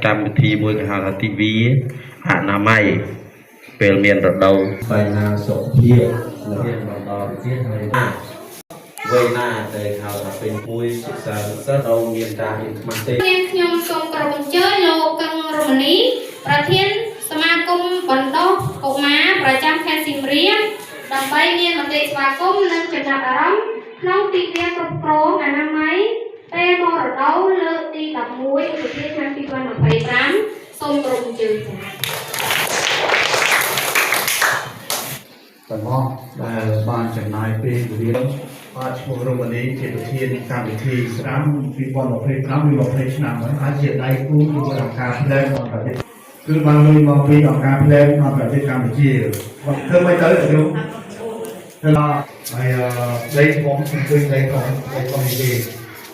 កម្មវិធីមួយគេហៅថាទីវីអនាម័យពេលមានរដូវបញ្ហាសុខភាពរៀនបន្តទៀតហើយវ័យណាតែហៅថាពេលមួយសិក្សាសិស្សដល់មានការរៀនខ្មាស់ទេខ្ញុំសូមក្រុមអញ្ជើញលោកកឹងរមនីប្រធានសមាគមបណ្ដុះកុមារប្រចាំខេត្តសៀមរាបដើម្បីមានមតិស្វាគមន៍និងចំណាត់អារម្មណ៍ក្នុងទីវាគ្រប់គ្រងអនាម័យពេលមរតកលើកទី11ឧបទានឆ្នាំ2025សូមក្រុមអញ្ជើញចា៎ទាំងអស់ដែលបានចំណាយពេលវេលាបាទឈ្មោះរមនីជាប្រធានកម្មវិធីស្ដាំ2025 20ឆ្នាំហើយអាចជាដៃគូជាមួយអង្គការផ្លែរបស់ប្រទេសគឺបានលុយមកពីអង្គការផ្លែរបស់ប្រទេសកម្ពុជាធ្វើមិនទៅខ្ញុំទៅហើយដីខ្ញុំគឺដីของនេះទេ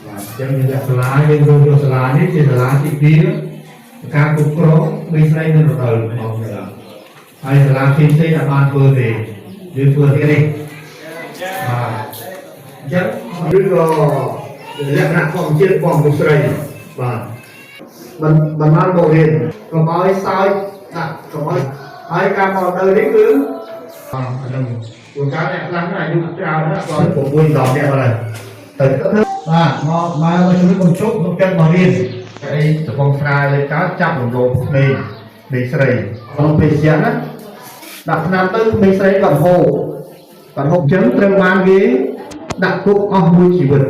បាទចឹងយើងសាលាយើងរកសាលានេះជាសាលាទី2ការគ្រប់គ្រងមីស្រីនៅរដូវក្នុងសាលាហើយសាលាផ្សេងៗអាចបានធ្វើទេយើងធ្វើទៀតនេះបាទអញ្ចឹងឬក៏លក្ខណៈของជាតិของមីស្រីបាទមិនបានមករៀនកុំឲ្យសើចដាក់កុំឲ្យហើយការមកទៅនេះគឺអានឹងព្រោះការអ្នកខ្លះអាយុច្រើនណាស់គាត់6 10នាក់ហើយទៅបាទមកជំនួយបញ្ចុះក្នុងចិត្តមករៀនអីកំពុងស្រាយលេខកើតចាប់រំលោភក្មេងស្រីក្នុងពេលជាណាដាក់ឆ្នាំទៅក្មេងស្រីគាត់ហូបអញ្ចឹងត្រូវបានគេដាក់គុកអស់មួយជីវិត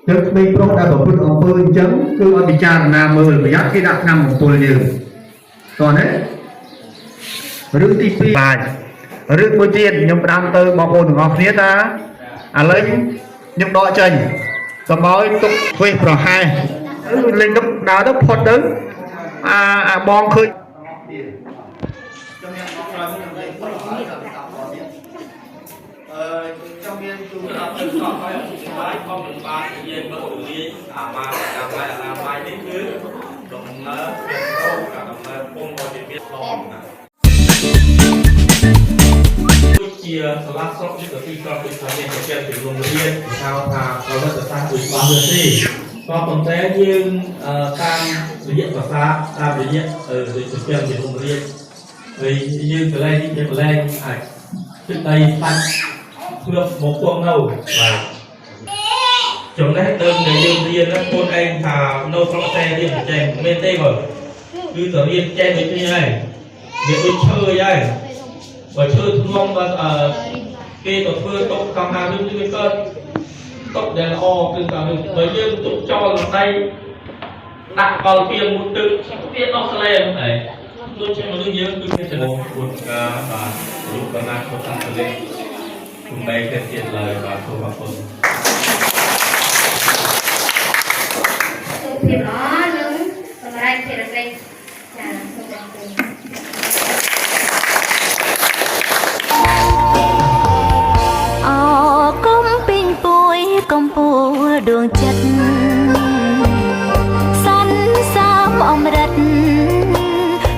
ចឹងក្មេងប្រុសដែលប្រព្រឹត្តអំពើអញ្ចឹងគឺឲ្យពិចារណាមើលប្រយ័ត្នគេដាក់ឆ្នាំអំពើយើងតោះណារឿងទី2បាទរឿងមួយទៀតខ្ញុំផ្ដាំទៅបងប្អូនទាំងអស់គ្នាថាឥឡូវខ្ញុំដកចេញកុំឲ្យទុកធ្វើប្រហែសលេងទៅដើរទៅផុតទៅអាបងឃើញtrong miền trung là từng có phải bài không được bài về bất tự nhiên mà làm bài đến thứ đồng nó cả đồng nó không có chuyện biết lòm chia lát sốt như cái khi con bị phát hiện cái chuyện từ vùng miền sao thà có rất là xa từ bao giờ đi có còn thế nhưng tam đối diện và xa tam đối diện ở dưới sự kiện từ vùng miền vì như từ đây đi từ đây trước đây tăng được một con nâu và chúng đấy đơn để dương riêng đó con anh thà nâu trong xe đi phải chạy bên tây rồi cứ tự nhiên chạy với như này việc đi chơi đây và chơi thương và khi tổ phương tốc cầm hàng như cái cơn tốc đèn o từ cả mình với dương tụng cho là tay đặt vào tiền một tự tiền nó sẽ lên này tôi chơi mà đương nhiên tôi sẽ một và lúc còn lại không tăng lên cùng đây sẽ tiện lời và không vào phần thì đó những phần đây thì là đây là công pin bôi công phu đường chất săn sam ông đất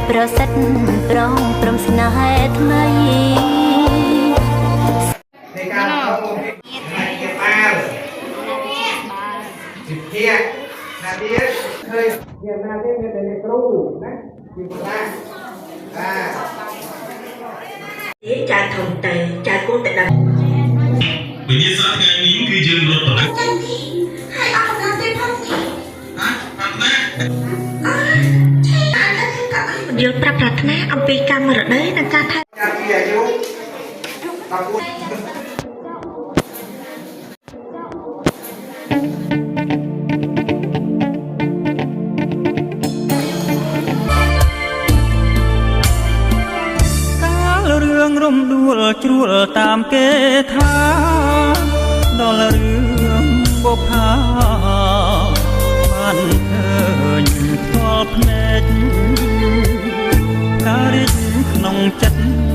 pro sắt prong prom sna het nay hơi hiện nay thế người ta kêu đấy thì một cha thòng tề cha cô tại đây bây giờ sao cái nín cứ dừng rồi rồi hai ông làm cái phong gì hả làm thế dương prap pratna ông pi camera đấy đang ca thayร่มដួលជ្រួលតាមគេថាដល់រឿងបុប្ផាបានឃើញផ្ទាល់ភ្នែកការរិះក្នុងចិត្ត